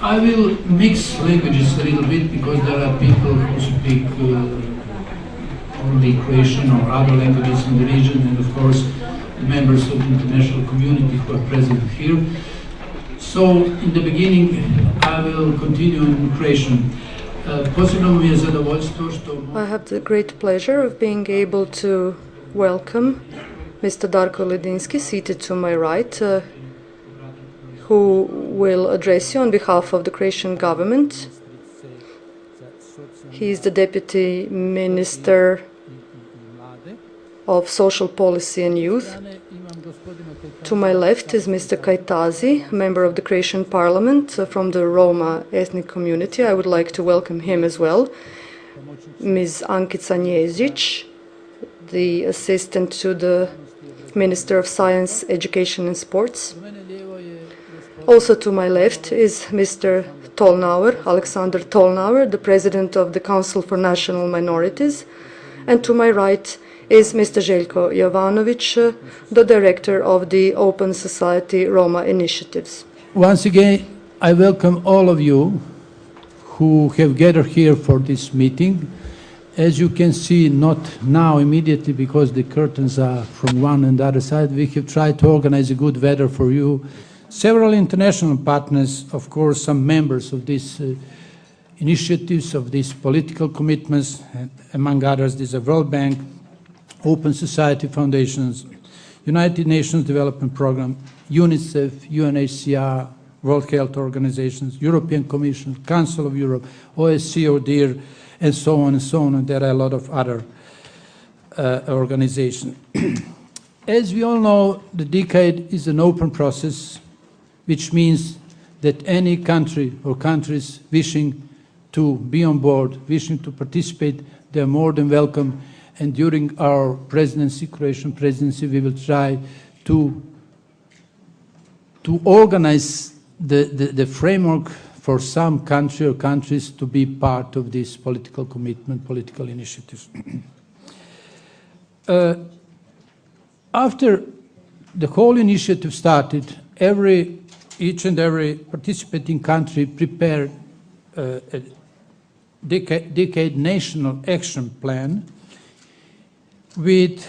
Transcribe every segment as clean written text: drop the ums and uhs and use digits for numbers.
I will mix languages a little bit because there are people who speak only Croatian or other languages in the region, and of course the members of the international community who are present here. So in the beginning I will continue in Croatian. I have the great pleasure of being able to welcome Mr. Darko Ledinski, seated to my right, who will address you on behalf of the Croatian government. He is the Deputy Minister of Social Policy and Youth. To my left is Mr. Kajtazi, member of the Croatian Parliament from the Roma ethnic community. I would like to welcome him as well. Ms. Ankica Njezic, the assistant to the Minister of Science, Education and Sports. Also to my left is Mr. Tolnauer, Alexander Tolnauer, the President of the Council for National Minorities. And to my right is Mr. Željko Jovanović, the Director of the Open Society Roma Initiatives. Once again, I welcome all of you who have gathered here for this meeting. As you can see, not now immediately because the curtains are from one and the other side, we have tried to organize a good weather for you. Several international partners, of course, some members of these initiatives, of these political commitments, among others, there's a World Bank, Open Society Foundations, United Nations Development Programme, UNICEF, UNHCR, World Health Organizations, European Commission, Council of Europe, OSCE, ODIHR, and so on and so on, and there are a lot of other organizations. As we all know, the decade is an open process, which means that any country or countries wishing to be on board, wishing to participate, they are more than welcome. And during our presidency, Croatian presidency, we will try to organize the framework for some country or countries to be part of this political commitment, political initiatives. After the whole initiative started, each and every participating country prepared a decade national action plan with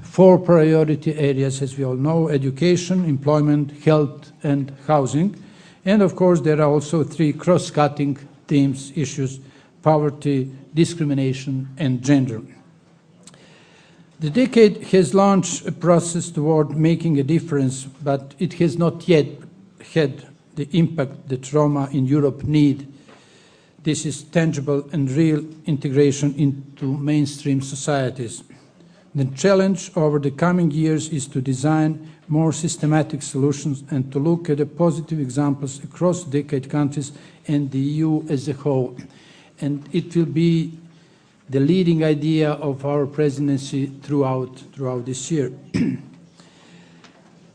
4 priority areas, as we all know: education, employment, health, and housing. And of course, there are also 3 cross-cutting themes, issues: poverty, discrimination, and gender. The decade has launched a process toward making a difference, but it has not yet had the impact that Roma in Europe need. This is tangible and real integration into mainstream societies. The challenge over the coming years is to design more systematic solutions and to look at the positive examples across decade countries and the EU as a whole. And it will be the leading idea of our presidency throughout this year.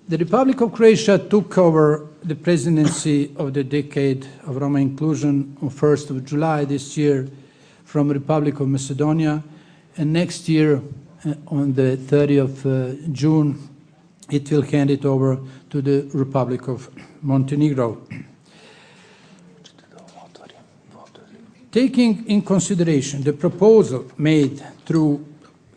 The Republic of Croatia took over the presidency of the decade of Roma inclusion on 1st of July this year from the Republic of Macedonia, and next year on the 30th of June, it will hand it over to the Republic of Montenegro. Taking in consideration the proposal made through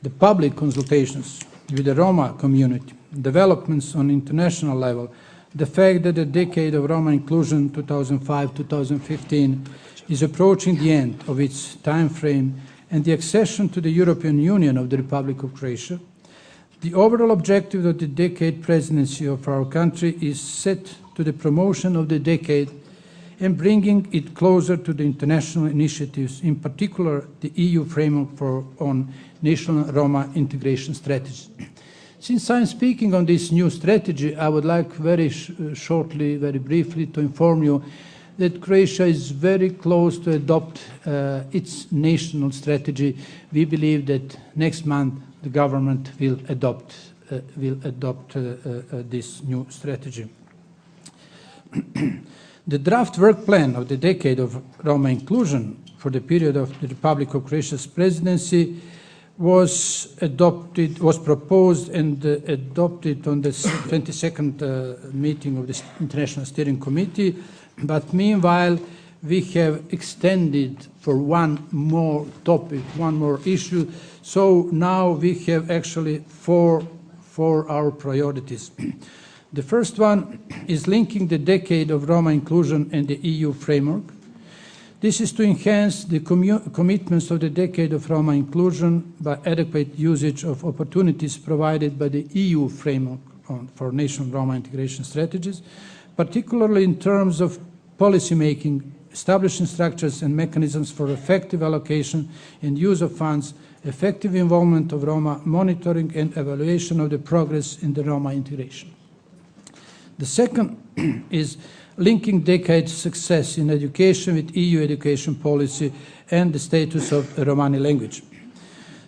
the public consultations with the Roma community, developments on international level, the fact that the decade of Roma inclusion 2005-2015 is approaching the end of its time frame, and the accession to the European Union of the Republic of Croatia, the overall objective of the decade presidency of our country is set to the promotion of the decade and bringing it closer to the international initiatives, in particular the EU framework on national Roma integration strategy. Since I'm speaking on this new strategy, I would like very shortly, very briefly to inform you that Croatia is very close to adopt its national strategy. We believe that next month the government will adopt this new strategy. The draft work plan of the decade of Roma inclusion for the period of the Republic of Croatia's presidency was proposed and adopted on the 22nd meeting of the International Steering Committee But meanwhile, we have extended for one more topic, one more issue. So now we have actually four our priorities. The first one is linking the decade of Roma inclusion and the EU framework. This is to enhance the commitments of the decade of Roma inclusion by adequate usage of opportunities provided by the EU framework for national Roma integration strategies, particularly in terms of policy making, establishing structures and mechanisms for effective allocation and use of funds, effective involvement of Roma, monitoring and evaluation of the progress in the Roma integration. The second is linking decade success in education with EU education policy and the status of the Romani language.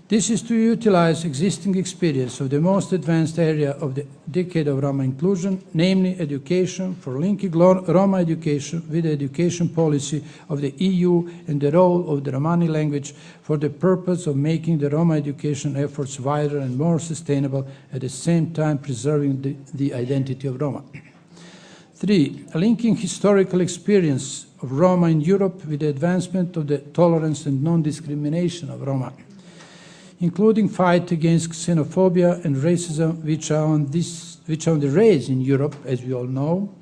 This is to utilize existing experience of the most advanced area of the decade of Roma inclusion, namely education, for linking Roma education with the education policy of the EU and the role of the Romani language for the purpose of making the Roma education efforts wider and more sustainable, at the same time preserving the identity of Roma. 3. Linking historical experience of Roma in Europe with the advancement of the tolerance and non-discrimination of Roma, including fight against xenophobia and racism, which are on the rise in Europe, as we all know,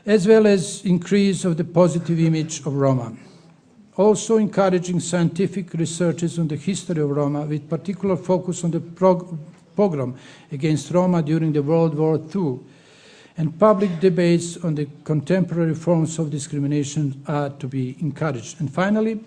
as well as increase of the positive image of Roma. Also encouraging scientific researches on the history of Roma, with particular focus on the pogrom against Roma during the World War II, and public debates on the contemporary forms of discrimination are to be encouraged. And finally,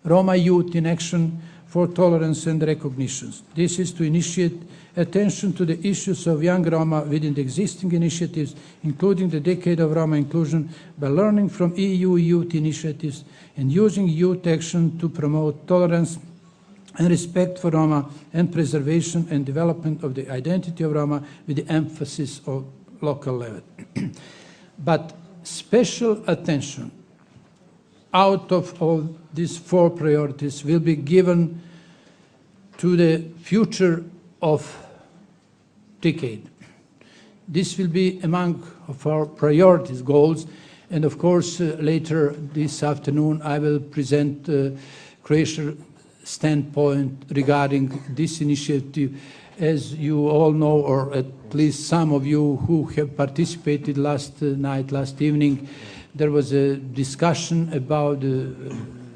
Roma Youth in Action for Tolerance and Recognition. This is to initiate attention to the issues of young Roma within the existing initiatives, including the Decade of Roma Inclusion, by learning from EU youth initiatives and using youth action to promote tolerance and respect for Roma and preservation and development of the identity of Roma with the emphasis of local level. But special attention out of all these four priorities will be given to the future of decade. This will be among of our priorities, goals, and of course later this afternoon I will present Croatia's standpoint regarding this initiative. As you all know, or at least some of you who have participated last evening, there was a discussion about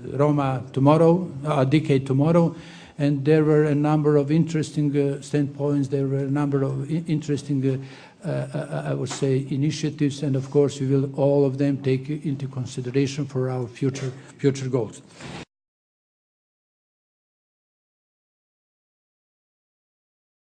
Roma tomorrow, decade tomorrow, and there were a number of interesting standpoints, there were a number of interesting, I would say, initiatives, and of course we will all of them take into consideration for our future goals.